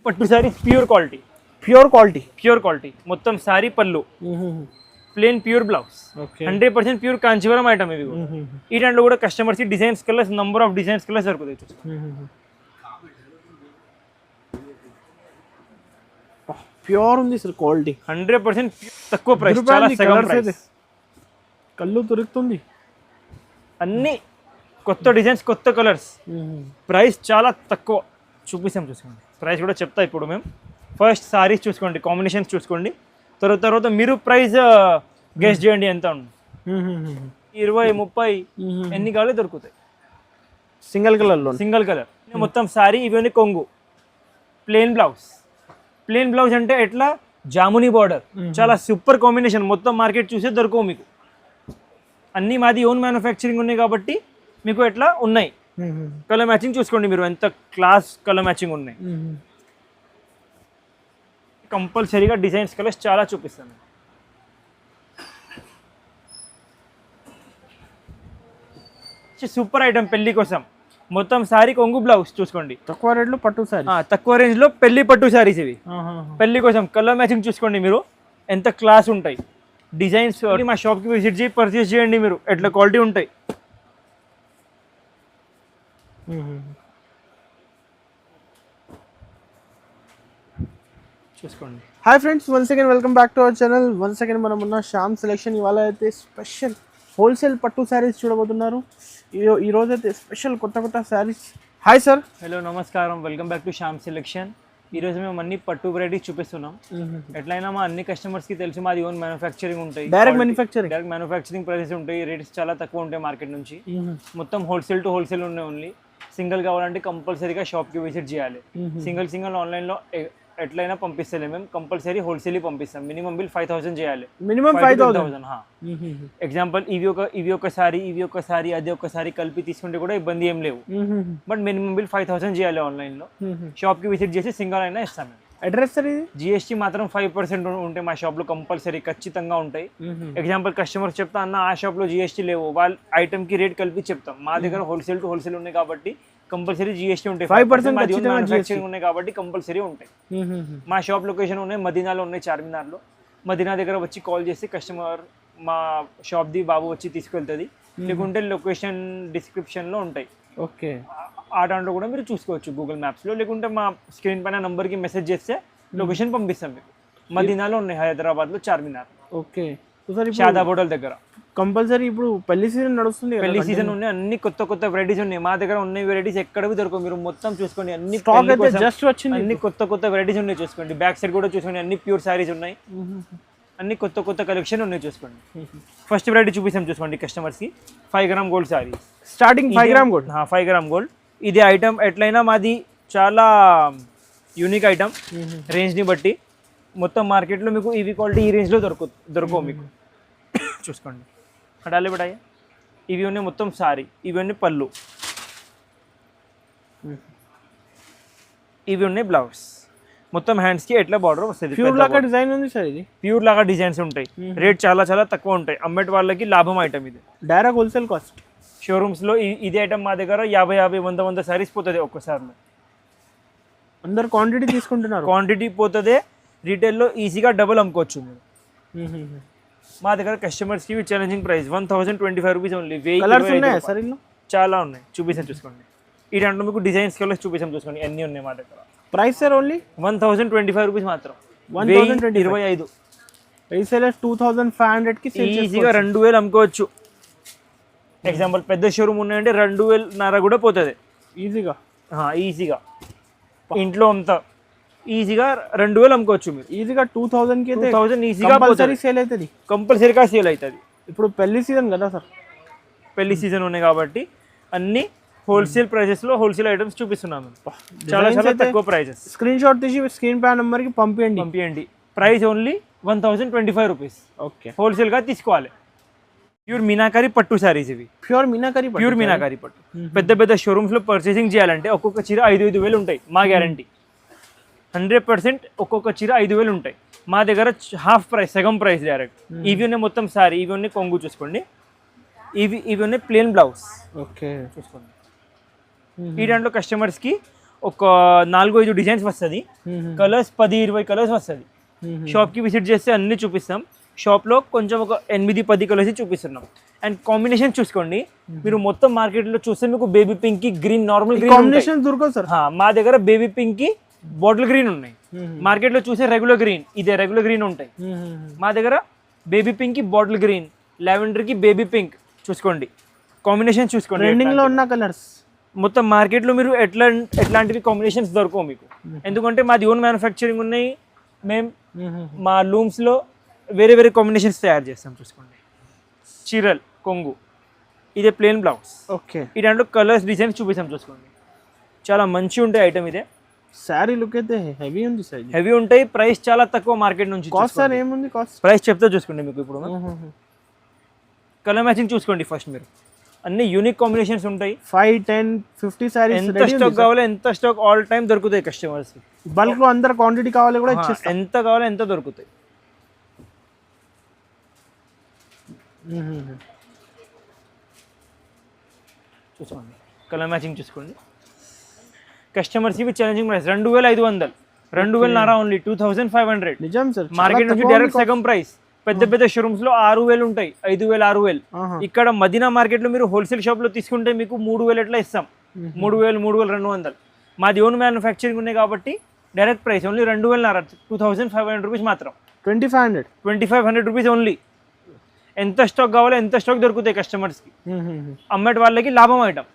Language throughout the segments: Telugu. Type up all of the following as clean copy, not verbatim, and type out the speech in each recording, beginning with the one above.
పట్టు sari pure quality, pure quality. మొత్తం సారీ పళ్ళు, plain pure blouse, 100% pure Kanchivaram item ఇవి. ఈ దాంట్లో కూడా customers designs colours, number of designs colours దొరుకుతాయి. ప్యూర్ ఉంది సార్ క్వాలిటీ, 100% తక్కువ ప్రైస్, చాలా సగం ప్రైస్. కళ్ళు దొరుకుతుంది. అన్ని కొత్త డిజైన్స్, కొత్త కలర్స్, ప్రైస్ చాలా తక్కువ. చూపిస్తాం, చూసుకోండి. ప్రైస్ కూడా చెప్తా ఇప్పుడు మేము. ఫస్ట్ సారీస్ చూసుకోండి, కాంబినేషన్స్ చూసుకోండి, తర్వాత మీరు ప్రైస్ గెస్ చేయండి ఎంత ఉంది. 20, 30 ఎన్ని కావాలి దొరుకుతాయి. సింగిల్ కలర్ మొత్తం సారీ. ఇవన్నీ కొంగు, ప్లేన్ బ్లౌజ్ అంటే ఎట్లా జామునీ బార్డర్, చాలా సూపర్ కాంబినేషన్. మొత్తం మార్కెట్ చూసే దొరకవు మీకు. అన్నీ మాది ఓన్ మ్యానుఫ్యాక్చరింగ్ ఉన్నాయి కాబట్టి మీకు ఎట్లా ఉన్నాయి. కలర్ మ్యాచింగ్ చూసుకోండి మీరు, ఎంత క్లాస్ కలర్ మ్యాచింగ్ ఉన్నాయి. కంపల్సరీగా డిజైన్స్ కలర్స్ చాలా చూపిస్తాను. సూపర్ ఐటమ్ పెళ్లి కోసం. మొత్తం సారీ కొంగు బ్లౌజ్ చూసుకోండి. తక్కువ రేట్లో పట్టు సారీ, తక్కువ రేంజ్ లో పెళ్లి పట్టు సారీస్ ఇవి. పెళ్లి కోసం కలర్ మ్యాచింగ్ చూసుకోండి మీరు, ఎంత క్లాస్ ఉంటాయి డిజైన్స్. మా షాప్ కి విజిట్ చేసి పర్చేస్ చేయండి మీరు, ఎట్లా క్వాలిటీ ఉంటాయి. చూసుకోండి. Hi friends, once again welcome back to our channel. Once again మనం ఉన్న శ్యామ్ సెలెక్షన్. ఇవాళ అయితే స్పెషల్ హోల్సేల్ పట్టు శారీస్ చూడబోతున్నారు. ఈ రోజు అయితే స్పెషల్ కొత్త శారీస్. Hi sir. హలో, నమస్కారం. Welcome back to Shyam selection. ఈరోజు మేము అన్ని పట్టు వెరైటీస్ చూపిస్తున్నాం. ఎట్లయినా మా అన్ని కస్టమర్స్ కి తెలిసి మాది ఓన్ మ్యానుఫ్యాక్చరింగ్ ఉంటాయి, డైరెక్ట్ మ్యానుఫ్యాక్చరింగ్ ప్రైసెస్ ఉంటాయి. రేట్స్ చాలా తక్కువ ఉంటాయి మార్కెట్ నుంచి. మొత్తం హోల్సేల్ టు హోల్సేల్ ఉన్నాయి. ఓన్లీ సింగిల్ కావాలంటే కంపల్సరీగా షాప్ కి విజిట్ చేయాలి. సింగిల్ ఆన్లైన్ లో ఎట్లయినా పంపిస్తలే మేము, కంపల్సరీ హోల్సేల్ పంపిస్తాం. మినిమం బిల్ 5,000 చేయాలి. మినిమం 5,000. ఎగ్జాంపుల్ ఇవి ఒకసారి అది ఒకసారి కలిపి తీసుకుంటే కూడా ఇబ్బంది ఏం లేవు. బట్ మినిమం బిల్ 5,000 చేయాలి ఆన్లైన్ లో. షాప్ కి విజిట్ చేసి సింగిల్ అయినా ఇస్తాం. అడ్రస్ సార్ ఇది. జిఎస్టీ మాత్రం 5% ఉంటాయి మా షాప్ లో, కంపల్సరీ ఖచ్చితంగా ఉంటాయి. ఎగ్జాంపుల్ కస్టమర్స్ చెప్తా అన్న ఆ షాప్ లో జిఎస్టీ లేవు, వాళ్ళ ఐటమ్ కి రేట్ కలిపి చెప్తాం. మా దగ్గర హోల్సేల్ టు హోల్సేల్ ఉన్నాయి కాబట్టి కంపల్సరీ జిఎస్టీ ఉంటాయి. 5% ఉన్నాయి కాబట్టి కంపల్సరీ ఉంటాయి. మా షాప్ లొకేషన్ ఉన్నాయి, మదీనాలో ఉన్నాయి, చార్మినార్లో. మదీనా దగ్గర వచ్చి కాల్ చేసి కస్టమర్ మా షాప్ ది బాబు వచ్చి తీసుకెళ్తుంది. లేకుంటే లొకేషన్ డిస్క్రిప్షన్ లో ఉంటాయి. ఓకే, ఆ దాంట్లో కూడా మీరు చూసుకోవచ్చు గూగుల్ మ్యాప్స్ లో. లేకుంటే మా స్క్రీన్ పైన నంబర్ కి మెసేజ్ చేస్తే లొకేషన్ పంపిస్తాం మీకు. మదీనాలో ఉన్నాయి, హైదరాబాద్ లో చార్మినార్. ఓకే, షాదాబ్ హోటల్ దగ్గర. కంపల్సరీ ఇప్పుడు పెళ్లి సీజన్ నడుస్తుంది, పెళ్లి సీజన్ ఉన్నాయి. అన్ని కొత్త వెరైటీస్ ఉన్నాయి మా దగ్గర. ఉన్నాయి వెరైటీస్ ఎక్కడవి దొరకవు, మీరు మొత్తం చూసుకోండి. అన్ని జస్ట్ వచ్చింది, అన్ని కొత్త వెరైటీస్ ఉన్నాయి చూసుకోండి. బ్యాక్ సైడ్ కూడా చూసుకోండి, అన్ని ప్యూర్ సారీస్ ఉన్నాయి. అన్ని కొత్త కలెక్షన్ ఉన్నాయి చూసుకోండి. ఫస్ట్ వెరైటీ చూపిస్తాం చూసుకోండి కస్టమర్స్ కి. 5 gram gold sorry starting. 5 gram gold. 5 gram gold. ఇది ఐటమ్ ఎట్లయినా మాది చాలా యూనిక్ ఐటమ్ రేంజ్ ని బట్టి. మొత్తం మార్కెట్లో మీకు ఇవి క్వాలిటీ ఈ రేంజ్ లో దొరకవు మీకు. చూసుకోండి, హడాలి బడాయి. ఇవి ఉన్నాయి మొత్తం సారీ, ఇవి ఉన్నాయి పళ్ళు, ఇవి ఉన్నాయి బ్లౌజ్. మొత్తం హ్యాండ్స్ కి ఎట్లా బార్డర్ వస్తుంది. ప్యూర్ లాగా డిజైన్ ఉంది సార్ ఇది. ప్యూర్ లాగా డిజైన్స్ ఉంటాయి. రేట్ చాలా తక్కువ ఉంటాయి. అమ్మేటి వాళ్ళకి లాభం ఐటమ్ ఇది. Direct wholesale cost. షోరూమ్స్ లో ఇది ఐటమ్ మా దగ్గర 50, 100 సారీస్ పోతుంది ఒక్కసారిలో. అందరు క్వాంటిటీ తీసుకుంటున్నారు. క్వాంటిటీ పోతుంది. రీటైల్లో ఈజీగా డబుల్ అమ్ముకోవచ్చు మీరు. మా దగ్గర కస్టమర్స్ కి ఛాలెంజింగ్ ప్రైస్ 1,025 రూపీస్ ఓన్లీ. చాలా ఉన్నాయి, చూపిస్తాం చూసుకోండి. ఈ దాంట్లో మీకు డిజైన్స్ కలర్స్ చూపిస్తాం చూసుకోండి, అన్ని ఉన్నాయి మా దగ్గర. ప్రైస్ సార్ ఓన్లీ 1,025 రూపీస్ మాత్రం. 1,025. రీసేలర్ 2,500 కి ఈజీగా 2,000 అమ్ముకోవచ్చు. ఎగ్జాంపుల్ పెద్ద షోరూమ్ ఉన్నాయంటే 2,500 కూడా పోతుంది ఈజీగా. ఇంట్లో అంతా ఈజీగా 2,000 అమ్ముకోవచ్చు మీరు. ఈజీగా 2,000 కి 2,000 ఈజీగా సేల్ అవుతుంది. కంపల్సరీగా సేల్ అవుతుంది. ఇప్పుడు పెళ్లి సీజన్ కదా సార్, పెళ్లి సీజన్ ఉన్నాయి కాబట్టి అన్ని హోల్సేల్ ప్రైసెస్ లో హోల్సేల్ ఐటమ్స్ చూపిస్తున్నాము. చాలా తక్కువ ప్రైసెస్. స్క్రీన్ షాట్ తీసి స్క్రీన్ పై నంబర్ కి పంపించండి. Price only 1,025 rupees. Okay, wholesale గా తీసుకోవాలి. ప్యూర్ మీనాకారి పట్టు సారీస్ ఇవి. ప్యూర్ మీనాకారి పట్టు. పెద్ద షోరూమ్స్ లో పర్చేసింగ్ చేయాలంటే ఒక్కొక్క చీర 5,000 ఉంటాయి. మా గ్యారంటీ 100% ఒక్కొక్క చీర 5,000 ఉంటాయి. మా దగ్గర హాఫ్ ప్రైస్, సగం ప్రైస్ డైరెక్ట్. ఇవి ఉన్నాయి మొత్తం సారీ, ఇవి ఉన్నాయి కొంగు చూసుకోండి. ఇవి ఉన్నాయి ప్లేన్ బ్లౌజ్. ఓకే, చూసుకోండి. ఈ దాంట్లో కస్టమర్స్ కి ఒక 4-5 డిజైన్స్ వస్తుంది, కలర్స్ 10-20 కలర్స్ వస్తుంది. షాప్కి విజిట్ చేస్తే అన్ని చూపిస్తాం. షాప్లో కొంచెం ఒక 8-10 కలర్స్ చూపిస్తున్నాం. అండ్ కాంబినేషన్ చూసుకోండి, మీరు మొత్తం మార్కెట్లో చూస్తే మీకు బేబీ పింక్ కి గ్రీన్, నార్మల్ గ్రీన్ కాంబినేషన్ దొరకదు సార్. మా దగ్గర బేబీ పింక్ కి బాటిల్ గ్రీన్ ఉన్నాయి. మార్కెట్లో చూసే రెగ్యులర్ గ్రీన్, ఇదే రెగ్యులర్ గ్రీన్ ఉంటాయి. మా దగ్గర బేబీ పింక్ కి బాటిల్ గ్రీన్, లావెండర్ కి బేబీ పింక్. చూసుకోండి కాంబినేషన్, చూసుకోండి ట్రెండింగ్ లో ఉన్న కలర్స్. మొత్తం మార్కెట్లో మీరు ఎట్లాంటివి కాంబినేషన్స్ దొరకవు మీకు, ఎందుకంటే మాది ఓన్ మ్యానుఫ్యాక్చరింగ్ ఉన్నాయి. మేము మా లూమ్స్లో వేరే వేరే కాంబినేషన్స్ తయారు చేస్తాం. చూసుకోండి, చీరల్ కొంగు, ఇదే ప్లెయిన్ బ్లౌజ్. ఓకే, ఈ దాంట్లో కలర్స్ డిజైన్స్ చూపిస్తాం. చూసుకోండి, చాలా మంచి ఉంటాయి ఐటమ్. ఇదే శారీ లుక్ అయితే హెవీ ఉంది సార్. హెవీ ఉంటాయి, ప్రైస్ చాలా తక్కువ మార్కెట్ నుంచి. కాస్ట్ సార్ ఏముంది కాస్ట్? ప్రైస్ చెప్తే చూసుకోండి మీకు. ఇప్పుడు కలర్ మ్యాచింగ్ చూసుకోండి ఫస్ట్ మీరు, అన్ని యూనిక్ కాంబినేషన్స్ ఉంటాయి. 5, 10, 50 సారీస్ ఎంత స్టాక్ కావాలో ఎంత స్టాక్ ఆల్ టైమ్ దొరుకుతాయి కస్టమర్స్. బల్క్ లో అందరు క్వాంటిటీ కావాలి కూడా ఇచ్చేస్తాం. ఎంత కావాలో ఎంత దొరుకుతాయి. చూసుకోండి కలర్ మ్యాచింగ్ చూసుకోండి. కస్టమర్స్ ఇవి ఛాలెంజింగ్ ప్రైస్ 2500, 2000 ఓన్లీ 2500. నిజం సార్, మార్కెట్ నుంచి డైరెక్ట్ సగం ప్రైస్. పెద్ద పెద్ద షోరూమ్స్ లో 6000 ఉంటాయి, 5000, 6000. ఇక్కడ మదీనా మార్కెట్ లో మీరు హోల్సేల్ షాప్ లో తీసుకుంటే మీకు 3000 ఎట్లా ఇస్తాం, 3000, 3200. మాది ఓన్ మ్యానుఫ్యాక్చరింగ్ ఉన్నాయి కాబట్టి డైరెక్ట్ ప్రైస్ ఓన్లీ 2000, 2500 రూపీస్ మాత్రం. 2500 రూపీస్ ఓన్లీ. ఎంత స్టాక్ కావాలో ఎంత స్టాక్ దొరుకుతాయి కస్టమర్స్కి, అమ్మేటి వాళ్ళకి లాభం ఐటమ్.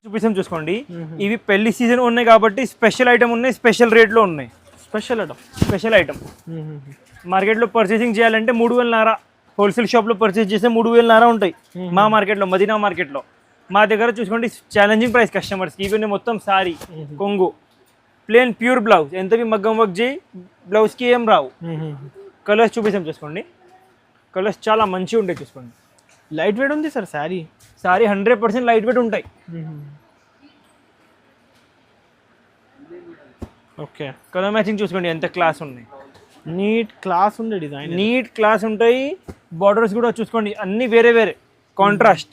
చూపిస్తాం చూసుకోండి, ఇవి పెళ్లి సీజన్ ఉన్నాయి కాబట్టి స్పెషల్ ఐటమ్ ఉన్నాయి, స్పెషల్ రేట్లో ఉన్నాయి. స్పెషల్ ఐటమ్ మార్కెట్లో పర్చేసింగ్ చేయాలంటే 3500, హోల్సేల్ షాప్లో పర్చేస్ చేస్తే 3500 ఉంటాయి మా మార్కెట్లో, మదీనా మార్కెట్లో. మా దగ్గర చూసుకోండి ఛాలెంజింగ్ ప్రైస్ కస్టమర్స్కి. ఇవన్నీ మొత్తం సారీ కొంగు, ప్లేన్ ప్యూర్ బ్లౌజ్, ఎంతవి మగ్గం వర్క్ చేయి బ్లౌజ్కి ఏం రావు. కలర్స్ చూపిస్తాం చూసుకోండి, కలర్స్ చాలా మంచిగా ఉంటాయి. చూసుకోండి, లైట్ వెయిట్ ఉంది సార్ సారీ. 100% లైట్ వెయిట్ ఉంటాయి. ఓకే, కలర్ మ్యాచింగ్ చూసుకోండి ఎంత క్లాస్ ఉన్నాయి. నీట్ క్లాస్ ఉంది డిజైన్, నీట్ క్లాస్ ఉంటాయి. బార్డర్స్ కూడా చూసుకోండి అన్ని వేరే వేరే కాంట్రాస్ట్.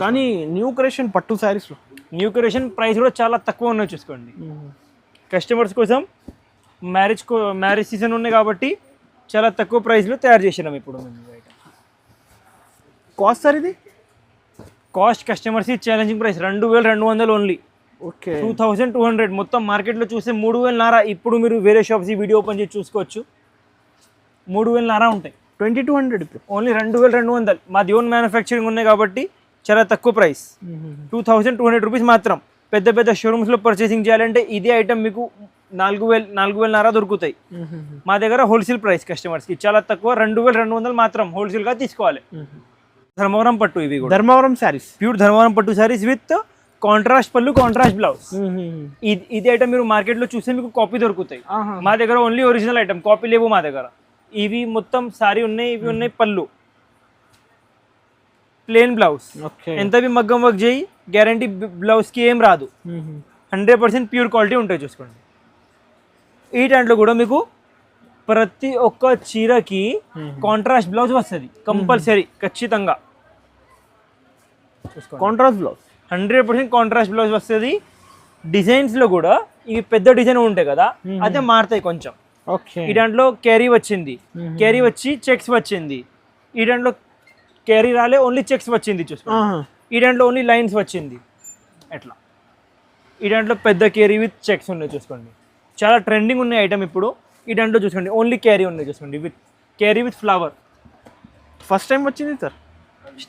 కానీ న్యూ కలెక్షన్ పట్టు శారీస్లో న్యూ కలెక్షన్ ప్రైస్ కూడా చాలా తక్కువ ఉన్నాయి. చూసుకోండి కస్టమర్స్ కోసం మ్యారేజ్ సీజన్ ఉన్నాయి కాబట్టి చాలా తక్కువ ప్రైస్లో తయారు చేసినాం ఇప్పుడు మేము. కాస్ట్ సార్ ఇది? Cost customers challenging price 2200 only. Okay, 2200. మొత్తం మార్కెట్లో చూస్తే 3500. ఇప్పుడు మీరు వేరే షాప్స్ వీడియో ఓపెన్ చేసి చూసుకోవచ్చు, 3500 ఉంటాయి. 2200 ఇప్పుడు ఓన్లీ 2200. మాది ఓన్ మ్యానుఫ్యాక్చరింగ్ ఉన్నాయి కాబట్టి చాలా తక్కువ ప్రైస్, 2200 రూపీస్ మాత్రం. పెద్ద పెద్ద షోరూమ్స్లో పర్చేసింగ్ చేయాలంటే ఇదే ఐటమ్ మీకు 4000, 4000 దొరుకుతాయి. మా దగ్గర హోల్సేల్ ప్రైస్ కస్టమర్స్కి చాలా తక్కువ, 2200 మాత్రం హోల్సేల్గా తీసుకోవాలి. ధర్మవరం పట్టు, ఇవి కూడా ధర్మవరం శారీస్, ప్యూర్ ధర్మవరం పట్టు శారీస్ విత్ కాంట్రాస్ట్ పళ్ళు, కాంట్రాస్ట్ బ్లౌజ్. ఇది ఐటమ్ మీరు మార్కెట్లో చూస్తే మీకు కాపీ దొరుకుతాయి. మా దగ్గర ఓన్లీ ఒరిజినల్ ఐటమ్, కాపీ లేవు మా దగ్గర. ఇవి మొత్తం సారీ ఉన్నాయి, ఇవి ఉన్నాయి పళ్ళు, ప్లేన్ బ్లౌజ్. ఎంతవి మగ్గం వర్క్ చేయి, గ్యారంటీ బ్లౌజ్కి ఏం రాదు, 100% ప్యూర్ క్వాలిటీ ఉంటాయి. చూసుకోండి, ఈ దాంట్లో కూడా మీకు ప్రతి ఒక్క చీరకి కాంట్రాస్ట్ బ్లౌజ్ వస్తుంది కంపల్సరీ, ఖచ్చితంగా. కాంట్రాస్ట్ బ్లౌజ్ 100% కాంట్రాస్ట్ బ్లౌజ్ వస్తుంది. డిజైన్స్లో కూడా ఇవి పెద్ద డిజైన్ ఉంటాయి కదా, అదే మారుతాయి కొంచెం. ఓకే, ఈ దాంట్లో క్యారీ వచ్చింది, క్యారీ వచ్చి చెక్స్ వచ్చింది. ఈ దాంట్లో క్యారీ రాలే, ఓన్లీ చెక్స్ వచ్చింది. చూసుకోండి, ఈ దాంట్లో ఓన్లీ లైన్స్ వచ్చింది ఎట్లా. ఈ దాంట్లో పెద్ద క్యారీ విత్ చెక్స్ ఉన్నాయి. చూసుకోండి, చాలా ట్రెండింగ్ ఉన్నాయి ఐటమ్ ఇప్పుడు. ఈ దాంట్లో చూసుకోండి ఓన్లీ క్యారీ ఉన్నాయి. చూసుకోండి, with carry with flower. First time వచ్చింది సార్,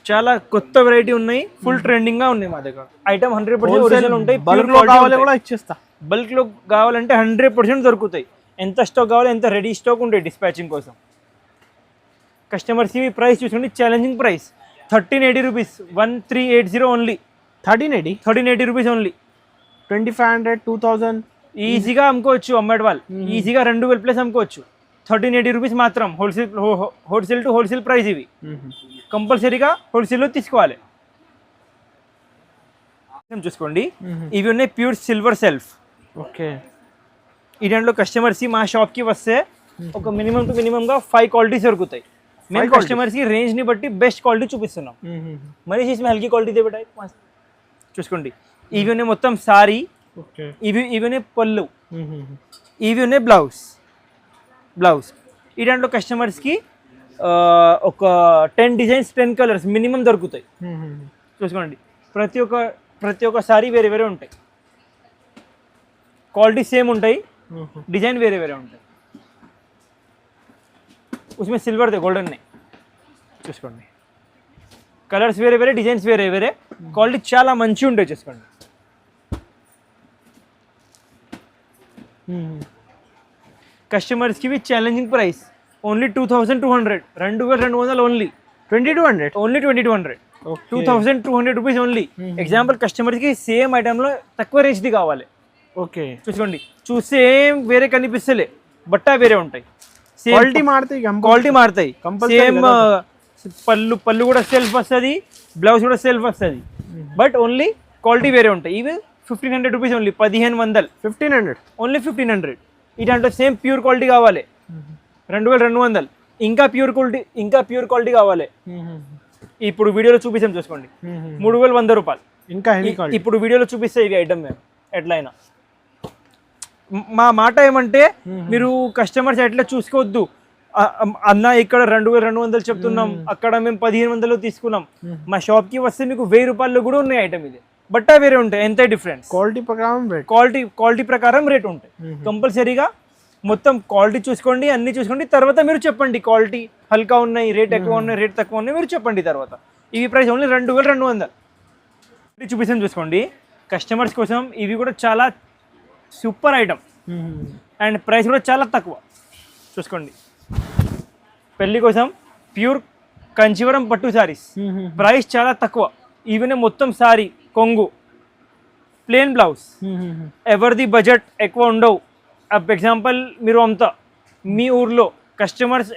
చాలా కొత్త వెరైటీ ఉన్నాయి, ఫుల్ ట్రెండింగ్ గా ఉన్నాయి మా దగ్గర. ఐటమ్ 100% ఒరిజినల్ ఉంటాయి. బల్క్ లో కావాలి కూడా ఇచ్చేస్తా, బల్క్ లో కావాలంటే 100% దొరుకుతాయి. ఎంత స్టాక్ కావాలి ఎంత రెడీ స్టాక్ ఉంటాయి డిస్పాచింగ్ కోసం. కస్టమర్స్ ఈ ప్రైస్ చూసుకోండి, challenging price 1380 rupees, 1380 only. 1380 rupees only. 2500, 2000 ఈజీగా అమ్ముకోవచ్చు. అమ్మేటి వాళ్ళు ఈజీగా 2000 ప్లస్ అమ్ముకోవచ్చు. 1380 రూపీస్ మాత్రం. Wholesale to wholesale price. ఇవి కంపల్సరీగా హోల్సేల్లో తీసుకోవాలి. చూసుకోండి, ఇవి ఉన్నాయి ప్యూర్ సిల్వర్ సెల్ఫ్. ఓకే, ఈ దాంట్లో కస్టమర్స్ మా షాప్కి వస్తే ఒక మినిమం టు మినిమంగా 5 క్వాలిటీస్ దొరుకుతాయి. మేము కస్టమర్స్కి రేంజ్ని బట్టి బెస్ట్ క్వాలిటీ చూపిస్తున్నాం. మరి इसमें हल्की क्वालिटी दे बेटा. చూసుకోండి, ఇవి ఉన్నాయి మొత్తం సారీ, ఓకే. ఇవి ఉన్నాయి పళ్ళు, ఇవి ఉన్నాయి బ్లౌజ్. ఈ దాంట్లో కస్టమర్స్కి ఒక 10 డిజైన్స్ 10 కలర్స్ మినిమం దొరుకుతాయి. చూసుకోండి, ప్రతి ఒక్క సారీ వేరే వేరే ఉంటాయి, క్వాలిటీ సేమ్ ఉంటాయి, డిజైన్ వేరే వేరే ఉంటాయి. उसमें सिल्वर थे गोल्डन नहीं. చూసుకోండి, కలర్స్ వేరే వేరే, డిజైన్స్ వేరే వేరే, క్వాలిటీ చాలా మంచిగా ఉంటాయి. చూసుకోండి, కస్టమర్స్కి ఇవి challenging price only 2200, 2200 only. 2200 only 2200, 2200 rupees only. Example కస్టమర్స్కి సేమ్ ఐటెంలో తక్కువ రేంజ్ది కావాలి. ఓకే. చూసుకోండి, చూస్తే ఏం వేరే కనిపిస్తలే, బట్టా వేరే ఉంటాయి, క్వాలిటీ మారుతాయి. సేమ్ పళ్ళు కూడా సెల్ఫ్ వస్తుంది, బ్లౌజ్ కూడా సెల్ఫ్ వస్తుంది, బట్ ఓన్లీ క్వాలిటీ వేరే ఉంటాయి. ఇవి 1500 రూపీస్ ఓన్లీ, 1500, 1500 ఓన్లీ 1500. ఈ దాంట్లో సేమ్ ప్యూర్ క్వాలిటీ కావాలి 2200, ఇంకా ప్యూర్ క్వాలిటీ కావాలి. ఇప్పుడు వీడియోలో చూపిస్తాం, చూసుకోండి, 3100 రూపాయలు. ఇంకా ఇప్పుడు వీడియోలో చూపిస్తే ఇవి ఐటమ్ మేము ఎట్లయినా. మా మాట ఏమంటే మీరు కస్టమర్స్ ఎట్లా చూసుకోవద్దు, అన్న ఇక్కడ 2200 చెప్తున్నాం, అక్కడ మేము 1500 తీసుకున్నాం. మా షాప్కి వస్తే మీకు 1000 రూపాయలు కూడా ఉన్నాయి ఐటమ్. ఇది బట్టా వేరే ఉంటాయి, ఎంత డిఫరెన్స్. క్వాలిటీ ప్రకారం రేట్ ఉంటాయి. కంపల్సరీగా మొత్తం క్వాలిటీ చూసుకోండి, అన్ని చూసుకోండి, తర్వాత మీరు చెప్పండి క్వాలిటీ హల్కా ఉన్నాయి, రేట్ ఎక్కువ ఉన్నాయి, రేట్ తక్కువ ఉన్నాయి, మీరు చెప్పండి తర్వాత. ఇవి ప్రైస్ ఓన్లీ 2200. చూపిస్తాం, చూసుకోండి, కస్టమర్స్ కోసం ఇవి కూడా చాలా సూపర్ ఐటమ్ అండ్ ప్రైస్ కూడా చాలా తక్కువ. చూసుకోండి, పెళ్లి కోసం ప్యూర్ కంచీవరం పట్టు సారీస్, ప్రైస్ చాలా తక్కువ. ఈవెన్ మొత్తం సారీ కొంగు, ప్లేన్ బ్లౌజ్. ఎవరిది బడ్జెట్ ఎక్కువ ఉండవు. ఎగ్జాంపుల్ మీరు అంతా మీ ఊర్లో కస్టమర్స్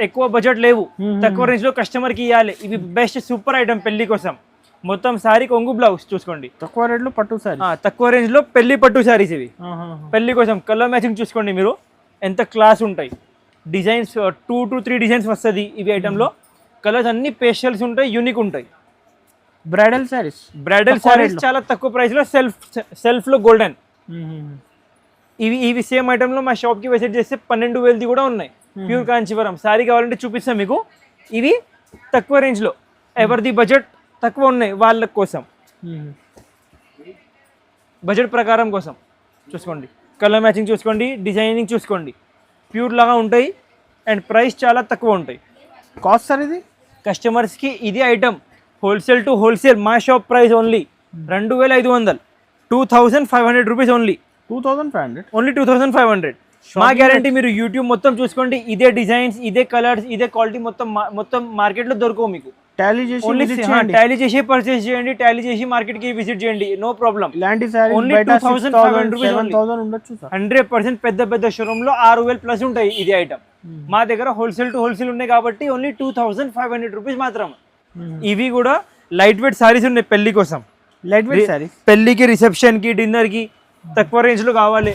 ఎక్కువ బడ్జెట్ లేవు, తక్కువ రేంజ్లో కస్టమర్కి ఇవ్వాలి. ఇవి బెస్ట్ సూపర్ ఐటమ్ పెళ్లి కోసం. మొత్తం సారీ కొంగు బ్లౌజ్. చూసుకోండి, తక్కువ రేట్లో పట్టు సారీ, తక్కువ రేంజ్లో పెళ్లి పట్టు సారీస్ ఇవి. పెళ్లి కోసం కలర్ మ్యాచింగ్ చూసుకోండి మీరు, ఎంత క్లాస్ ఉంటాయి. డిజైన్స్ 2 to 3 డిజైన్స్ వస్తుంది ఇవి ఐటెంలో. కలర్స్ అన్ని పేస్టల్స్ ఉంటాయి, యూనిక్ ఉంటాయి. బ్రైడల్ సారీస్ చాలా తక్కువ ప్రైస్లో సెల్ఫ్లో గోల్డెన్. ఇవి సేమ్ ఐటెంలో మా షాప్కి విజిట్ చేస్తే 12,000 కూడా ఉన్నాయి. ప్యూర్ కాంచీవరం సారీ కావాలంటే చూపిస్తాం మీకు. ఇవి తక్కువ రేంజ్లో, ఎవరిది బడ్జెట్ తక్కువ ఉన్నాయి వాళ్ళ కోసం, బడ్జెట్ ప్రకారం కోసం. చూసుకోండి, కలర్ మ్యాచింగ్ చూసుకోండి, డిజైనింగ్ చూసుకోండి, ప్యూర్ లాగా ఉంటాయి అండ్ ప్రైస్ చాలా తక్కువ ఉంటాయి. కాస్ట్ సార్ ఇది కస్టమర్స్కి ఇది ఐటమ్ హోల్సేల్ టు హోల్సేల్ మా shop price only 2500, 2500 rupees only. 2500. మా గ్యారంటీ. మీరు యూట్యూబ్ మొత్తం చూసుకోండి, ఇదే డిజైన్స్, ఇదే కలర్స్, ఇదే క్వాలిటీ మొత్తం మార్కెట్లో దొరకవు మీకు. టాలీ చేసి పర్చేస్ చేయండి, టాలీ చేసి మార్కెట్కి విజిట్ చేయండి, నో ప్రాబ్లం. ఇలాంటి ఓన్లీ 2500 రూపీస్, 100% పెద్ద షోరూమ్ లో 6000 ప్లస్ ఉంటాయి ఇది ఐటమ్. మా దగ్గర హోల్సేల్ టు హోల్సేల్ ఉన్నాయి కాబట్టి ఓన్లీ 2500 రూపీస్ మాత్రం. ఇవి కూడా లైట్ వెయిట్ సారీస్ ఉన్నాయి పెళ్లి కోసం. పెళ్లికి, రిసెప్షన్ కి, డిన్నర్ కి తక్కువ రేంజ్ లో కావాలి,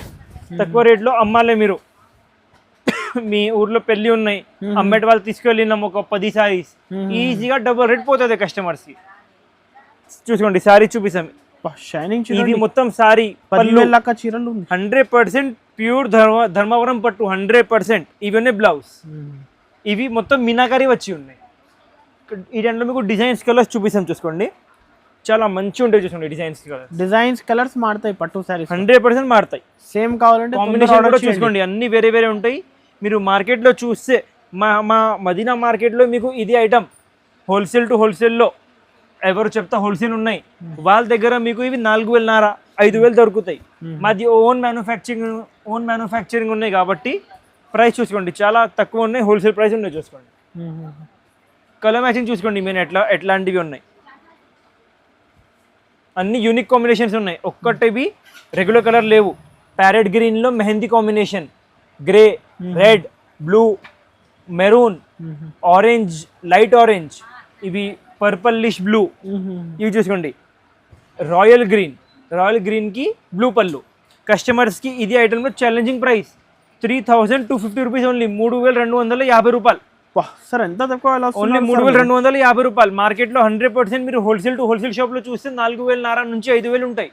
తక్కువ రేట్ లో అమ్మాలి. మీరు మీ ఊర్లో పెళ్లి ఉన్నాయి, అమ్మేటి వాళ్ళు తీసుకెళ్ళినాం ఒక 10 సారీస్, ఈజీగా డబుల్ రేట్ పోతుంది కస్టమర్స్ కి. చూసుకోండి, సారీ చూపిస్తాం, షైనింగ్. ఇది మొత్తం సారీ 100% ప్యూర్ ధర్మవరం పట్టు 100%. ఇవన్నీ బ్లౌజ్. ఇవి మొత్తం మీనాకారి వచ్చి ఉన్నాయి. ఈ దాంట్లో మీకు డిజైన్స్ కలర్స్ చూపిస్తాం, చూసుకోండి, చాలా మంచిగా ఉంటాయి. చూసుకోండి, డిజైన్స్ కలర్స్ మారుతాయి. పట్టు సారీస్ 100% మారుతాయి. సేమ్ కావాలంటే కాంబినేషన్ కూడా చూసుకోండి, అన్ని వేరే వేరే ఉంటాయి. మీరు మార్కెట్లో చూస్తే మా మదీనా మార్కెట్లో మీకు ఇది ఐటమ్ హోల్సేల్ టు హోల్సేల్లో ఎవరు చెప్తా హోల్సేల్ ఉన్నాయి వాళ్ళ దగ్గర మీకు ఇవి 4000, 5000 దొరుకుతాయి. మాది ఓన్ మ్యానుఫ్యాక్చరింగ్ ఉన్నాయి కాబట్టి ప్రైస్ చూసుకోండి చాలా తక్కువ ఉన్నాయి, హోల్సేల్ ప్రైస్ ఉన్నాయి. చూసుకోండి, కలర్ మ్యాచింగ్ చూసుకోండి, మేము ఎట్లాంటివి ఉన్నాయి. అన్ని యూనిక్ కాంబినేషన్స్ ఉన్నాయి, ఒక్కటివి రెగ్యులర్ కలర్ లేవు. ప్యారెట్ గ్రీన్లో mehndi combination, grey, red, blue, maroon, orange, light orange, ఇవి పర్పల్లిష్ బ్లూ. ఇవి చూసుకోండి, రాయల్ గ్రీన్కి బ్లూ పళ్ళు. కస్టమర్స్కి ఇది ఐటెంలో ఛాలెంజింగ్ ప్రైస్ 3250 రూపీస్ ఓన్లీ, 3250 రూపాయలు. సార్ ఎంత తక్కువ ఎలా ఓన్లీ 3,250 రూపాయలు. మార్కెట్ లో 100% మీరు హోల్సేల్ టు హోల్సేల్ షాప్ లో చూస్తే 4,500 నుంచి 5,000 ఉంటాయి.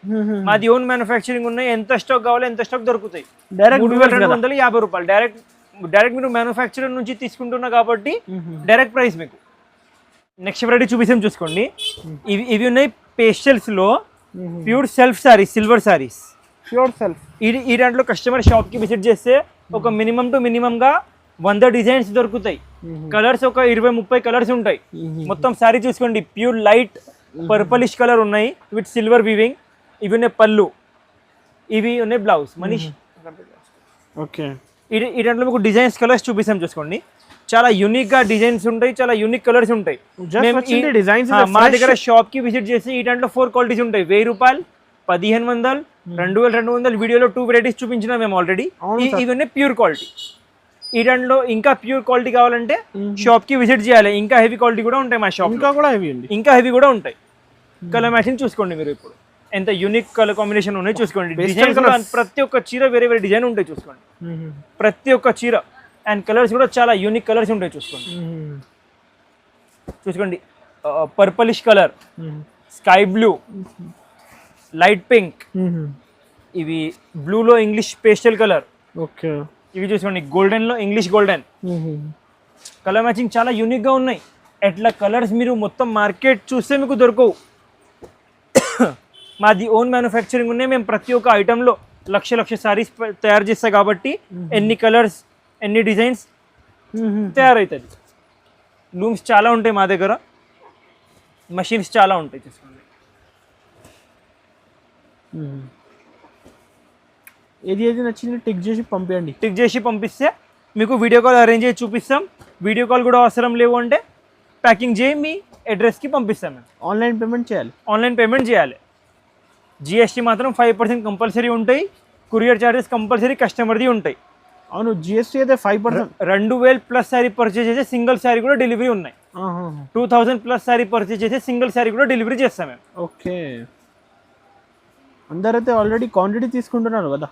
మాది ఓన్ మ్యానుఫ్యాక్చరింగ్ ఉన్నాయి. ఎంత స్టాక్ కావాలో ఎంత స్టాక్ దొరుకుతాయి. డైరెక్ట్ 3,250 రూపాయలు. డైరెక్ట్ మీరు మ్యానుఫ్యాక్చరర్ నుంచి తీసుకుంటున్నా కాబట్టి డైరెక్ట్ ప్రైస్ మీకు. నెక్స్ట్ వెరైటీ చూపిస్తాం చూసుకోండి. ఇవి ఉన్నాయి పేస్టల్స్ లో pure self saris, silver saris. Pure self. ఈ దాంట్లో కస్టమర్ షాప్ కి విజిట్ చేస్తే ఒక మినిమం టు మినిమం గా 100 డిజైన్స్ దొరుకుతాయి. కలర్స్ ఒక 20-30 కలర్స్ ఉంటాయి. మొత్తం సారీ చూసుకోండి. ప్యూర్ లైట్ పర్పలిష్ కలర్ ఉన్నాయి విత్ సిల్వర్ వీవింగ్. ఇవి ఉన్నాయి పళ్ళు, ఇవి ఉన్నాయి బ్లౌజ్. మనీష్ ఓకే. ఈ దాంట్లో మీకు డిజైన్స్ కలర్స్ చూపిస్తాం చూసుకోండి. చాలా యూనిక్ గా డిజైన్స్ ఉంటాయి, చాలా యూనిక్ కలర్స్ ఉంటాయి. మా దగ్గర షాప్ కి విజిట్ చేసి ఈ దాంట్లో 4 క్వాలిటీస్ ఉంటాయి. 1000 రూపాయలు, 1500, 2200. వీడియోలో 2 వెరైటీస్ చూపించినా మేము ఆల్రెడీ. ఇవన్నీ ప్యూర్ క్వాలిటీ. ఈ దాంట్లో ఇంకా ప్యూర్ క్వాలిటీ కావాలంటే షాప్ కి విజిట్ చేయాలి. ఇంకా హెవీ క్వాలిటీ కూడా ఉంటాయి మా షాప్. ఇంకా హెవీ కూడా ఉంటాయి. కలర్ మ్యాచింగ్ చూసుకోండి మీరు. ఇప్పుడు ఎంత యూనిక్ కలర్ కాంబినేషన్ ఉన్నాయి చూసుకోండి. డిజైన్ ప్రతి ఒక్క చీర వేరే వేరే డిజైన్ ఉంటాయి చూసుకోండి. ప్రతి ఒక్క చీర అండ్ కలర్స్ కూడా చాలా యూనిక్ కలర్స్ ఉంటాయి చూసుకోండి. Purplish colour, sky blue, light pink, ఇవి బ్లూలో ఇంగ్లీష్ పేస్టల్ కలర్. ఓకే. ఇవి చూసుకోండి గోల్డెన్ లో ఇంగ్లీష్ గోల్డెన్. కలర్ మ్యాచింగ్ చాలా యూనిక్ గా ఉన్నాయి. ఎట్లా కలర్స్ మీరు మొత్తం మార్కెట్ చూస్తే మీకు దొరకవు. మాది ఓన్ మ్యానుఫ్యాక్చరింగ్ ఉన్నాయి. మేము ప్రతి ఒక్క ఐటెంలో లక్ష సారీస్ తయారు చేస్తాం కాబట్టి ఎన్ని కలర్స్ ఎన్ని డిజైన్స్ తయారవుతుంది. లూమ్స్ చాలా ఉంటాయి మా దగ్గర, మషిన్స్ చాలా ఉంటాయి చూసుకోండి. ఏది నచ్చింది టిక్ చేసి పంపించండి. టిక్ చేసి పంపిస్తే మీకు వీడియో కాల్ అరేంజ్ చేసి చూపిస్తాం. వీడియో కాల్ కూడా అవసరం లేవు అంటే ప్యాకింగ్ చేయి మీ అడ్రస్కి పంపిస్తాం. మేము ఆన్లైన్ పేమెంట్ చేయాలి. జిఎస్టీ మాత్రం 5% కంపల్సరీ ఉంటాయి. కొరియర్ చార్జెస్ కంపల్సరీ కస్టమర్ది ఉంటాయి. అవును, జిఎస్టీ అయితే 5%. 2,000 ప్లస్ శారీ పర్చేజ్ చేసే సింగిల్ శారీ కూడా డెలివరీ ఉన్నాయి. 2,000 ప్లస్ శారీ పర్చేజ్ చేసే సింగిల్ శారీ కూడా డెలివరీ చేస్తాం మేము. ఓకే. అందరైతే ఆల్రెడీ క్వాంటిటీ తీసుకుంటున్నారు కదా.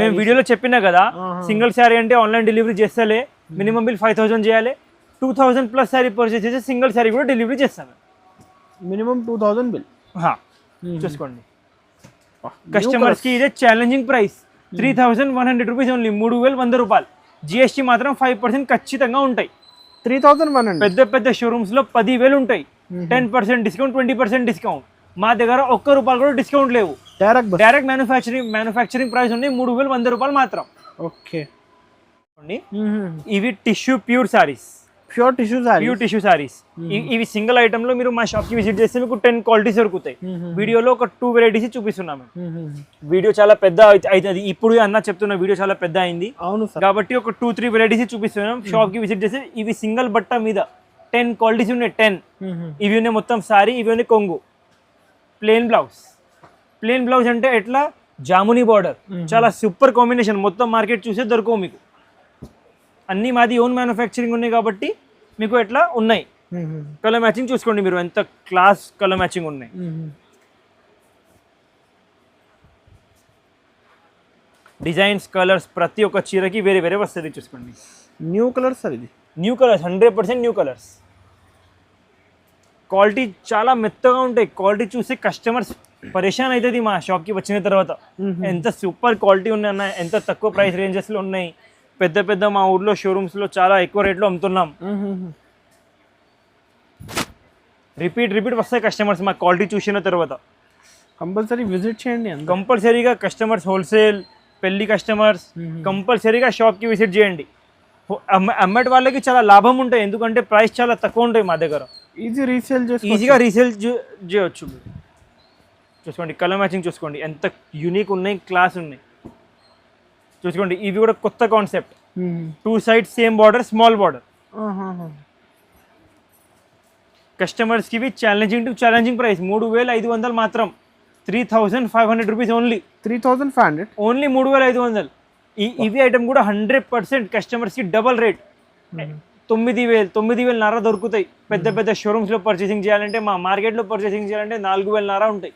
మేము వీడియోలో చెప్పినా కదా, సింగిల్ శారీ అంటే ఆన్లైన్ డెలివరీ చేస్తలే. మినిమం బిల్ 5,000 చేయాలి. 2,000 ప్లస్ శారీ పర్చేజ్ చేసే సింగిల్ శారీ కూడా డెలివరీ చేస్తాం. మినిమం 2,000 బిల్ చూసుకోండి. కస్టమర్స్ కి ఇదే ఛాలెంజింగ్ ప్రైస్. 3,100 rupees only. 3,100 రూపాయలు. జిఎస్టీ మాత్రం 5% ఖచ్చితంగా ఉంటాయి. 3,100. పెద్ద షోరూమ్స్ లో 10,000 ఉంటాయి. 10% డిస్కౌంట్, 20% డిస్కౌంట్. మా దగ్గర ₹1 కూడా డిస్కౌంట్ లేవు. డైరెక్ట్ మ్యానుఫ్యాక్చరింగ్ ప్రైస్ ఉంది 3,100 రూపాయలు మాత్రం. ఓకే. ఇవి tissue pure saris. Pure tissue saris. ఇవి సింగిల్ ఐటమ్ లో మీరు మా షాప్ కి విజిట్ చేస్తే మీకు 10 క్వాలిటీస్ దొరుకుతాయి. వీడియోలో ఒక 2 వెరైటీస్ చూపిస్తున్నాము. వీడియో చాలా పెద్ద అవుతుంది. ఇప్పుడు అన్న చెప్తున్న వీడియో చాలా పెద్ద అయింది. అవును కాబట్టి ఒక 2-3 వెరైటీస్ చూపిస్తున్నాం. షాప్ కి విజిట్ చేస్తే ఇవి సింగిల్ బట్ట మీద 10 క్వాలిటీస్ ఉన్నాయి. 10 ఇవి ఉన్నాయి మొత్తం సారీ. ఇవి ఉన్నాయి కొంగు. ప్లెయిన్ బ్లౌజ్ అంటే ఎట్లా జామునీ బార్డర్. చాలా సూపర్ కాంబినేషన్. మొత్తం మార్కెట్ చూసే దొరకవు మీకు. అన్నీ మాది ఓన్ మ్యానుఫ్యాక్చరింగ్ ఉన్నాయి కాబట్టి మీకు ఎట్లా ఉన్నాయి. కలర్ మ్యాచింగ్ చూసుకోండి మీరు. ఎంత క్లాస్ కలర్ మ్యాచింగ్ ఉన్నాయి. డిజైన్స్ కలర్స్ ప్రతి ఒక్క చీరకి వేరే వేరే వస్తుంది చూసుకోండి. New colours 100% new colours. Quality చాలా మెత్తగా ఉంటాయి. క్వాలిటీ చూసి కస్టమర్స్ పరేషాన్ అవుతుంది మా షాప్కి వచ్చిన తర్వాత. ఎంత సూపర్ క్వాలిటీ ఉన్నాయి అన్న, ఎంత తక్కువ ప్రైస్ రేంజెస్లో ఉన్నాయి. పెద్ద మా ఊర్లో షోరూమ్స్లో చాలా ఎక్కువ రేట్లో అమ్ముతున్నాం. రిపీట్ వస్తాయి కస్టమర్స్ మా క్వాలిటీ చూసిన తర్వాత. కంపల్సరీ విజిట్ చేయండి. కంపల్సరీగా కస్టమర్స్, హోల్సేల్ పెళ్లి కస్టమర్స్ కంపల్సరీగా షాప్కి విజిట్ చేయండి. అమ్మటి వాళ్ళకి చాలా లాభం ఉంటాయి. ఎందుకంటే ప్రైస్ చాలా తక్కువ ఉంటాయి మా దగ్గర. ఈజీగా రీసేల్ చేయవచ్చు. చూసుకోండి కలర్ మ్యాచింగ్ చూసుకోండి. ఎంత యూనిక్ ఉన్నాయి, క్లాస్ ఉన్నాయి చూసుకోండి. ఇవి కూడా కొత్త concept. 2 side same border, small border. కస్టమర్స్కి ఇవి ఛాలెంజింగ్ ప్రైస్. 3,500 మాత్రం. 3,500 రూపీస్ ఓన్లీ. 3,500 ఓన్లీ 3,500. ఇవి ఐటమ్ కూడా 100% కస్టమర్స్కి డబల్ రేట్. 9,500 దొరుకుతాయి. పెద్ద షోరూమ్స్లో పర్చేసింగ్ చేయాలంటే, మా మార్కెట్లో పర్చేసింగ్ చేయాలంటే 4,500 ఉంటాయి.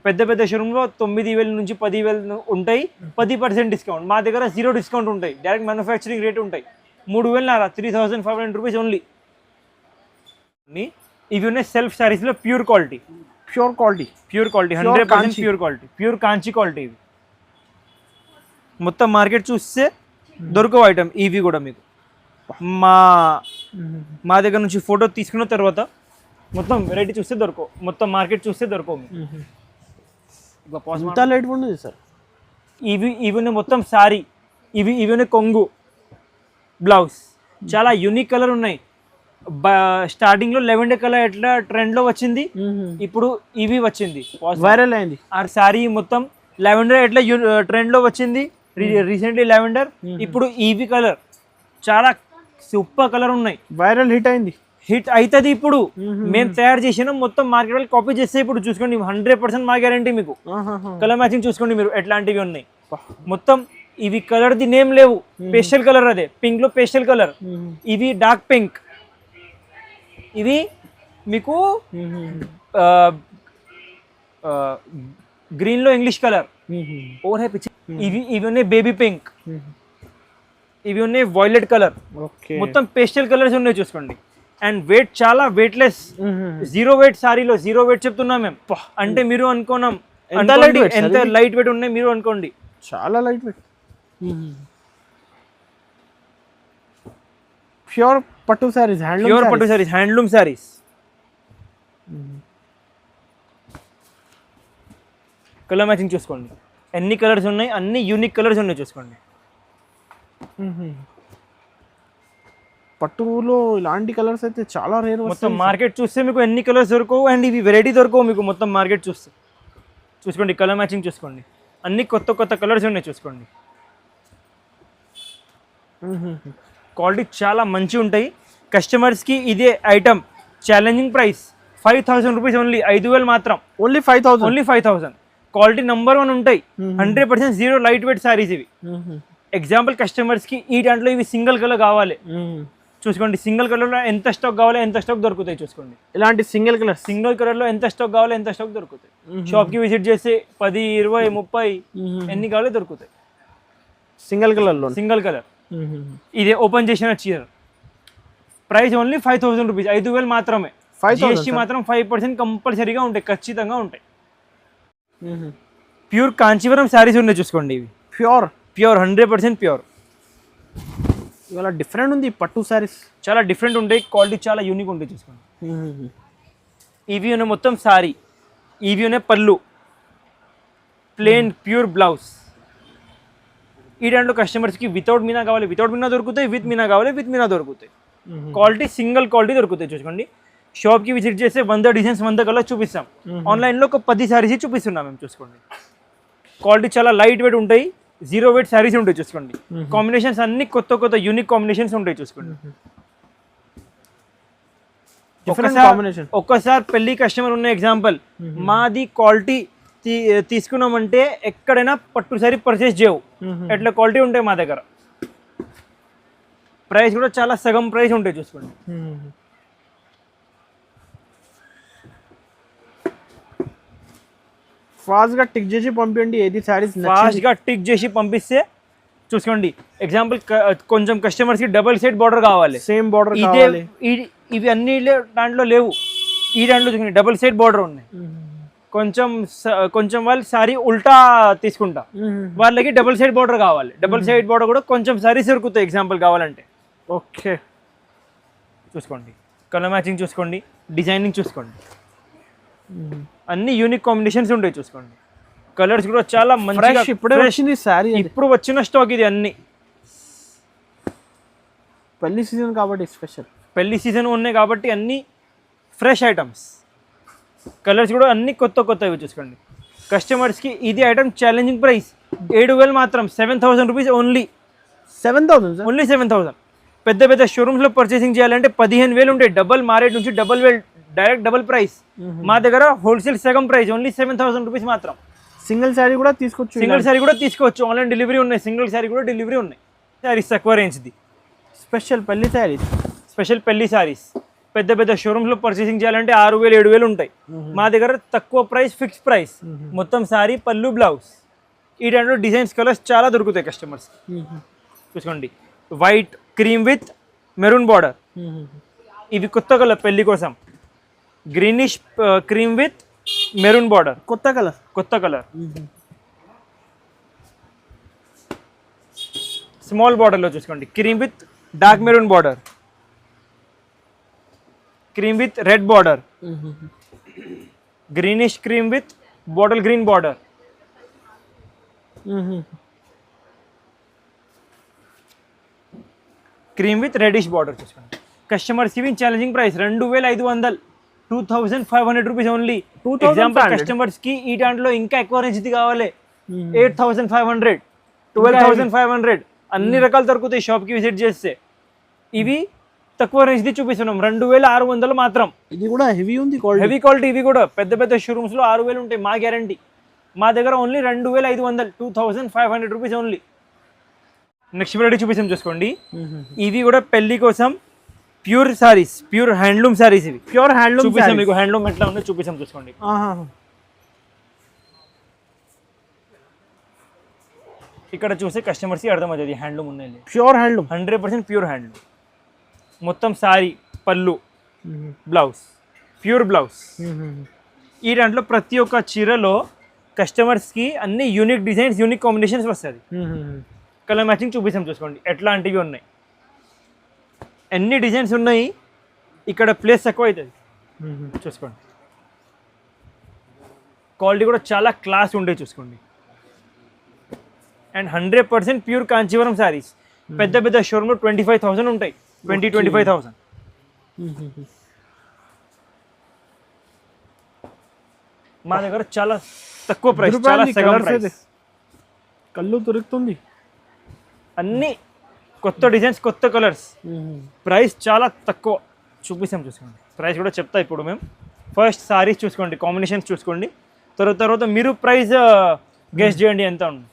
పెద్ద షోరూమ్లో 9,000 నుంచి 10,000 ఉంటాయి. 10% డిస్కౌంట్. మా దగ్గర 0 డిస్కౌంట్ ఉంటాయి. డైరెక్ట్ మ్యానుఫ్యాక్చరింగ్ రేట్ ఉంటాయి. 3,000 3,500 రూపీస్ ఓన్లీ. ఇవి ఉన్నాయి సెల్ఫ్ శారీస్లో pure quality, pure quality 100% pure quality, pure కాంచి క్వాలిటీ. ఇవి మొత్తం మార్కెట్ చూస్తే దొరకవు ఐటమ్. ఇవి కూడా మీకు మా దగ్గర నుంచి ఫోటో తీసుకున్న తర్వాత మొత్తం వెరైటీ చూస్తే దొరకవు, మొత్తం మార్కెట్ చూస్తే దొరకవు. ఎంత లైట్ ఉంది సార్. ఇవి మొత్తం సారీ, ఇవి కొంగు బ్లౌజ్, చాలా యూనిక్ కలర్ ఉన్నాయి. స్టార్టింగ్ లో లెవెండర్ కలర్ ఎట్లా ట్రెండ్ లో వచ్చింది, ఇప్పుడు ఇవి వచ్చింది, వైరల్ అయింది. ఆ సారీ మొత్తం లెవెండర్ ఎట్లా ట్రెండ్ లో వచ్చింది రీసెంట్లీ లెవెండర్, ఇప్పుడు ఈవీ కలర్ చాలా సూపర్ కలర్ ఉన్నాయి. వైరల్ హిట్ అయింది, హిట్ అవుతుంది. ఇప్పుడు మేము తయారు చేసినాం, మొత్తం మార్కెట్ వాళ్ళు కాపీ చేస్తే ఇప్పుడు చూసుకోండి 100% మా గ్యారంటీ మీకు. కలర్ మ్యాచింగ్ చూసుకోండి మీరు ఎట్లాంటివి ఉన్నాయి. మొత్తం ఇవి కలర్ ది నేమ్ లేవు, పేస్టల్ కలర్, అదే పింక్ లో పేస్టల్ కలర్, ఇవి డార్క్ పింక్, ఇవి మీకు గ్రీన్ లో ఇంగ్లీష్ కలర్ ఓవర్ హై పిచ్చి, ఇవి ఉన్నాయి బేబీ పింక్, ఇవి ఉన్నాయి వైలెట్ కలర్, మొత్తం పేస్టల్ కలర్స్ ఉన్నాయి చూసుకోండి. అండ్ వెయిట్ చాలా వెయిట్లెస్, 0 వెయిట్ సారీలో 0 వెయిట్ చెప్తున్నాం మేము. అంటే మీరు అనుకున్నాం ఎంత లైట్ వెయిట్ ఉన్నాయి మీరు అనుకోండి, చాలా లైట్ వెయిట్. ప్యూర్ పట్టు సారీస్, ప్యూర్ పట్టు saris, handloom saris. Colour matching చూసుకోండి, ఎన్ని కలర్స్ ఉన్నాయి, అన్ని యూనిక్ కలర్స్ ఉన్నాయి చూసుకోండి. పట్టులో ఇలాంటి కలర్స్ అయితే చాలా రేర్. మొత్తం మార్కెట్ చూస్తే మీకు ఎన్ని కలర్స్ దొరకవు, అండ్ ఇవి వెరైటీ దొరకవు మీకు మొత్తం మార్కెట్ చూస్తే. చూసుకోండి కలర్ మ్యాచింగ్ చూసుకోండి, అన్ని కొత్త కొత్త కలర్స్ ఉన్నాయి చూసుకోండి. క్వాలిటీ చాలా మంచి ఉంటాయి. కస్టమర్స్కి ఇదే item challenging price 5,000 rupees only, 5,000 మాత్రం, ఓన్లీ 5,000, ఓన్లీ 5,000. క్వాలిటీ నెంబర్ 1 ఉంటాయి, 100% 0 లైట్ వెయిట్ సారీస్ ఇవి. ఎగ్జాంపుల్ కస్టమర్స్కి ఈ దాంట్లో ఇవి సింగిల్ కలర్ కావాలి చూసుకోండి, సింగిల్ కలర్లో ఎంత స్టాక్ కావాలి ఎంత స్టాక్ దొరుకుతాయి చూసుకోండి. ఇలాంటి సింగిల్ కలర్లో ఎంత స్టాక్ కావాలి ఎంత స్టాక్ దొరుకుతాయి. షాప్కి విజిట్ చేసి 10, 20, 30 ఎన్ని కావాలి దొరుకుతాయి సింగిల్ కలర్. ఇదే ఓపెన్ చేసిన చీర ప్రైస్ ఓన్లీ 5,000 రూపీస్, 5,000 మాత్రమే. జిఎస్టీ మాత్రం 5% కంపల్సరీగా ఉంటాయి, ఖచ్చితంగా ఉంటాయి. ప్యూర్ కాంచీవరం శారీస్ ఉన్నాయి చూసుకోండి, ఇవి ప్యూర్ 100% ప్యూర్. ఇవాళ డిఫరెంట్ ఉంది పట్టు శారీస్, చాలా డిఫరెంట్ ఉంటాయి, క్వాలిటీ చాలా యూనిక్ ఉంటాయి చూసుకోండి. ఇవి ఉన్నాయి మొత్తం సారీ, ఇవి ఉన్నాయి పళ్ళు, ప్లెయిన్ ప్యూర్ బ్లౌజ్. ఈ దాంట్లో కస్టమర్స్కి వితౌట్ మీనా కావాలి వితౌట్ మీనా దొరుకుతాయి, విత్ మీనా కావాలి విత్ మీనా దొరుకుతాయి. క్వాలిటీ సింగిల్ క్వాలిటీ దొరుకుతాయి చూసుకోండి. షాప్కి విజిట్ చేస్తే 100 డిజైన్స్ 100 కలర్స్ చూపిస్తాం, ఆన్లైన్లో ఒక 10 శారీస్ చూపిస్తున్నాం మేము చూసుకోండి. క్వాలిటీ చాలా లైట్ వెయిట్ ఉంటాయి, 0 వెయిట్ శారీస్ ఉంటాయి చూసుకోండి. కాంబినేషన్స్ అన్ని కొత్త కొత్త యూనిక్ కాంబినేషన్స్ ఉంటాయి చూసుకోండి. ఒక్కసారి పెళ్లి కస్టమర్ ఉన్న ఎగ్జాంపుల్, మాది క్వాలిటీ తీసుకున్నామంటే ఎక్కడైనా పట్టు సారీ పర్చేస్ చేయవు, ఎట్లా క్వాలిటీ ఉంటాయి మా దగ్గర. ప్రైస్ కూడా చాలా సగం ప్రైస్ ఉంటాయి చూసుకోండి. ఫాస్ట్గా టిక్ చేసి పంపించండి, ఏది శారీస్ ఫాస్ట్గా టిక్ చేసి పంపిస్తే చూసుకోండి. ఎగ్జాంపుల్ కొంచెం కస్టమర్స్కి డబల్ సైడ్ బార్డర్ కావాలి, సేమ్ బార్డర్ ఇదే ఇవి అన్ని దాంట్లో లేవు, ఈ దాంట్లో చూసుకోండి డబల్ సైడ్ బార్డర్ ఉన్నాయి. కొంచెం వాళ్ళు సారీ ఉల్టా తీసుకుంటా, వాళ్ళకి డబుల్ సైడ్ బార్డర్ కావాలి, డబుల్ సైడ్ బార్డర్ కూడా కొంచెం సారీస్ దొరుకుతాయి ఎగ్జాంపుల్ కావాలంటే. ఓకే చూసుకోండి, కలర్ మ్యాచింగ్ చూసుకోండి, డిజైనింగ్ చూసుకోండి, అన్ని యూనిక్ కాంబినేషన్స్ ఉంటాయి చూసుకోండి. కలర్స్ కూడా చాలా మంచిగా ఇప్పుడు వచ్చిన స్టాక్ ఇది. అన్ని పెళ్లి సీజన్ కాబట్టి స్పెషల్, పెళ్లి సీజన్ ఉన్నాయి కాబట్టి అన్ని ఫ్రెష్ ఐటమ్స్. కలర్స్ కూడా అన్ని కొత్త కొత్తవి చూసుకోండి. కస్టమర్స్కి ఇది ఐటమ్ ఛాలెంజింగ్ ప్రైస్ 7,000 మాత్రం, 7,000 రూపీస్ ఓన్లీ. 7,000 ఓన్లీ 7,000. పెద్ద పెద్ద షోరూమ్స్లో పర్చేసింగ్ చేయాలంటే 15,000 ఉంటాయి, డబల్ మార్కెట్ నుంచి డైరెక్ట్ డబల్ ప్రైస్. మా దగ్గర హోల్సేల్ సగం ప్రైస్, ఓన్లీ 7,000 రూపీస్ మాత్రం. సింగిల్ శారీ కూడా తీసుకోవచ్చు, ఆన్లైన్ డెలివరీ ఉన్నాయి, సింగిల్ శారీ కూడా డెలివరీ ఉన్నాయి. శారీస్ తక్కువ రేంజ్ది, స్పెషల్ పెళ్లి శారీస్. పెద్ద పెద్ద షోరూమ్స్లో పర్చేసింగ్ చేయాలంటే 6,000, 7,000 ఉంటాయి. మా దగ్గర తక్కువ ప్రైస్, ఫిక్స్ ప్రైస్, మొత్తం శారీ పళ్ళు బ్లౌజ్. ఈ దాంట్లో డిజైన్స్ కలర్స్ చాలా దొరుకుతాయి కస్టమర్స్ చూసుకోండి. White, cream with maroon border. ఇవి కొత్త కలర్ పెళ్లి కోసం. Greenish cream with maroon border, కొత్త కలర్. స్మాల్ బార్డర్లో చూసుకోండి. Cream with dark maroon border, cream with red border, greenish cream with bottle green border, cream with reddish border చూసుకోండి. కస్టమర్స్ కి challenging price 2500, 2500 rupees only. Example customers కి ఈ దాంట్లో ఇంకా ఎక్కువ రేంజ్ కావాలి, 8500, 12500 అన్ని రకాలు దొరుకుతాయి షాప్ కి విజిట్ చేస్తే. ఇవి తక్కువ రేంజ్ ది చూపిస్తున్నాం, 2600 మాత్రం. ఇది కూడా హెవీ ఉంది, హెవీ క్వాలిటీ. ఇవి కూడా పెద్ద పెద్ద షోరూమ్స్ లో 6000 ఉంటాయి, మా గ్యారంటీ. మా దగ్గర only 2500, 2500 rupees only. Next variety చూపిస్తాం చూసుకోండి. ఇవి కూడా పెళ్లి కోసం pure saris, pure handloom saris. ఇవి ప్యూర్ హ్యాండ్లూమ్ చూపిస్తాం మీకు. హ్యాండ్లూమ్ ఎట్లా ఉందో చూపిస్తాం చూసుకోండి. ఇక్కడ చూస్తే కస్టమర్స్ కి అర్థమవుతుంది హ్యాండ్లూమ్ ఉన్నాయి. Pure handloom, 100% pure handloom. మొత్తం సారీ, పళ్ళు, బ్లౌజ్, ప్యూర్ బ్లౌజ్. ఈ దాంట్లో ప్రతి ఒక్క చీరలో కస్టమర్స్కి అన్ని యూనిక్ డిజైన్స్, యూనిక్ కాంబినేషన్స్ వస్తుంది. కలర్ మ్యాచింగ్ చూపిస్తాం చూసుకోండి ఎట్లాంటివి ఉన్నాయి. ఎన్ని డిజైన్స్ ఉన్నాయి, ఇక్కడ ప్లేస్ తక్కువ అవుతుంది చూసుకోండి. క్వాలిటీ కూడా చాలా క్లాస్ ఉండే చూసుకోండి. And 100% pure Kanjeevaram saris. పెద్ద పెద్ద షోరూమ్లో 25,000 ఉంటాయి, 25,000. మా దగ్గర చాలా తక్కువ ప్రైస్, చాలా సగం ప్రైస్. కళ్ళు దొరుకుతుంది. అన్ని కొత్త డిజైన్స్, కొత్త కలర్స్. ప్రైస్ చాలా తక్కువ చూపిస్తాం చూసుకోండి. ప్రైస్ కూడా చెప్తా ఇప్పుడు మేము. ఫస్ట్ సారీస్ చూసుకోండి, కాంబినేషన్స్ చూసుకోండి. తర్వాత మీరు ప్రైస్ గెస్ చేయండి ఎంత ఉంది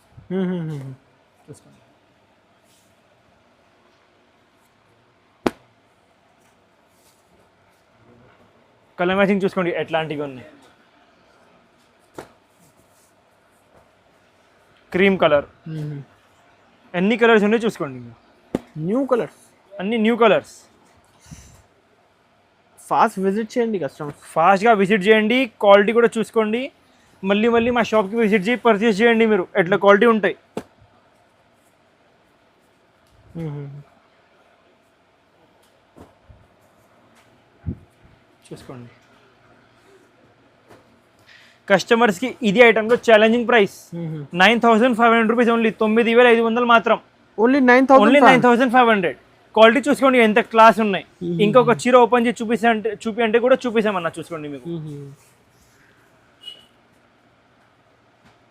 చూసుకోండి. కలర్ మ్యాచింగ్ చూసుకోండి ఎట్లాంటివి ఉన్నాయి. క్రీమ్ కలర్, ఎన్ని కలర్స్ ఉన్నాయో చూసుకోండి. న్యూ కలర్స్, అన్ని న్యూ కలర్స్. ఫాస్ట్ విజిట్ చేయండి కస్టమర్స్, ఫాస్ట్గా విజిట్ చేయండి. క్వాలిటీ కూడా చూసుకోండి. మళ్ళీ మా షాప్కి విజిట్ చేసి పర్చేస్ చేయండి మీరు. ఎట్లా క్వాలిటీ ఉంటాయి చూసుకోండి. కస్టమర్స్కి ఇది ఐటెంలో ఛాలెంజింగ్ ప్రైస్ 9500 రూపీస్ ఓన్లీ. 9500 మాత్రం. ఓన్లీ 9500. క్వాలిటీ చూసుకోండి ఎంత క్లాస్ ఉన్నాయి. ఇంకొక చీర ఓపెన్ చేసి చూపి అంటే కూడా చూపిస్తామన్నా చూసుకోండి మీకు.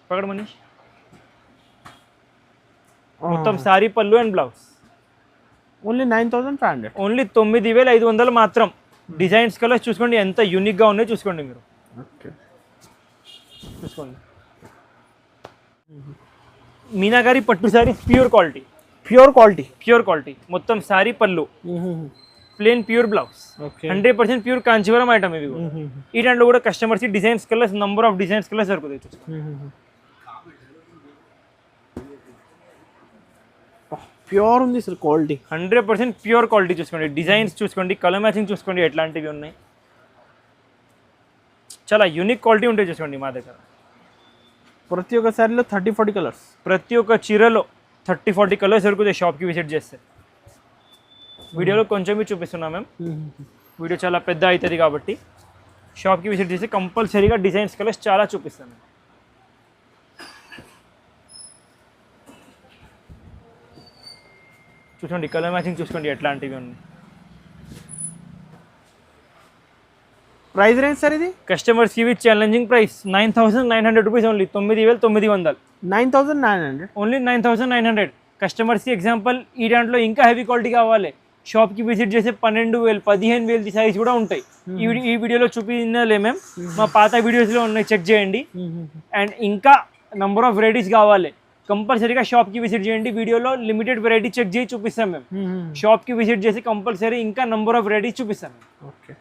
పకడ మనీష్. మొత్తం సారీ, పళ్ళు అండ్ బ్లౌజ్. ఓన్లీ 9500. ఓన్లీ 9500 మాత్రం. డిజైన్స్ కలర్స్ చూసుకోండి ఎంత యూనిక్గా ఉన్నాయో చూసుకోండి మీరు. ఓకే చూసుకోండి. మీనాగారి పట్టు సారీ, ప్యూర్ క్వాలిటీ. మొత్తం సారీ, పళ్ళు, plain pure blouse. 100% pure Kanchivaram item ఇవి. ఈ దాంట్లో కూడా customers designs colours, number of designs colours దొరుకుతాయి. ప్యూర్ ఉంది సార్ క్వాలిటీ. 100% ప్యూర్ క్వాలిటీ చూసుకోండి. డిజైన్స్ చూసుకోండి, కలర్ మ్యాచింగ్ చూసుకోండి ఎట్లాంటివి ఉన్నాయి. చాలా యూనిక్ క్వాలిటీ ఉంటాయి చూసుకోండి మా దగ్గర. ప్రతి ఒక్క సారీలో 30-40 కలర్స్. ప్రతి ఒక్క చీరలో 30-40 కలర్స్ దొరుకుతాయి షాప్కి విజిట్ చేస్తే. వీడియోలో కొంచెమే చూపిస్తున్నాం మేము. వీడియో చాలా పెద్ద అవుతుంది కాబట్టి షాప్కి విజిట్ చేసి కంపల్సరీగా డిజైన్స్ కలర్స్ చాలా చూపిస్తాను. చూసుకోండి కలర్ మ్యాచింగ్ చూసుకోండి ఎట్లాంటివి ఉన్నాయి. ప్రైస్ రేంజ్ సార్ ఇది? కస్టమర్స్కి ఇవి challenging price 9900 rupees only. 9900. 9900 only 9900. కస్టమర్స్కి ఎగ్జాంపుల్ ఈ దాంట్లో ఇంకా హెవీ క్వాలిటీ కావాలి, షాప్కి విజిట్ చేసే 12,000, 15,000 సైజ్ కూడా ఉంటాయి. ఈ వీడియోలో చూపించలే మేము, మా పాత వీడియోస్లో ఉన్నాయి, చెక్ చేయండి. అండ్ ఇంకా నంబర్ ఆఫ్ వెరైటీస్ కావాలి, కంపల్సరీగా షాప్కి విజిట్ చేయండి. వీడియోలో లిమిటెడ్ వెరైటీ చెక్ చేసి చూపిస్తాం మేము. షాప్కి విజిట్ చేసి కంపల్సరీ ఇంకా నంబర్ ఆఫ్ వెరైటీస్ చూపిస్తాం మేము. ఓకే.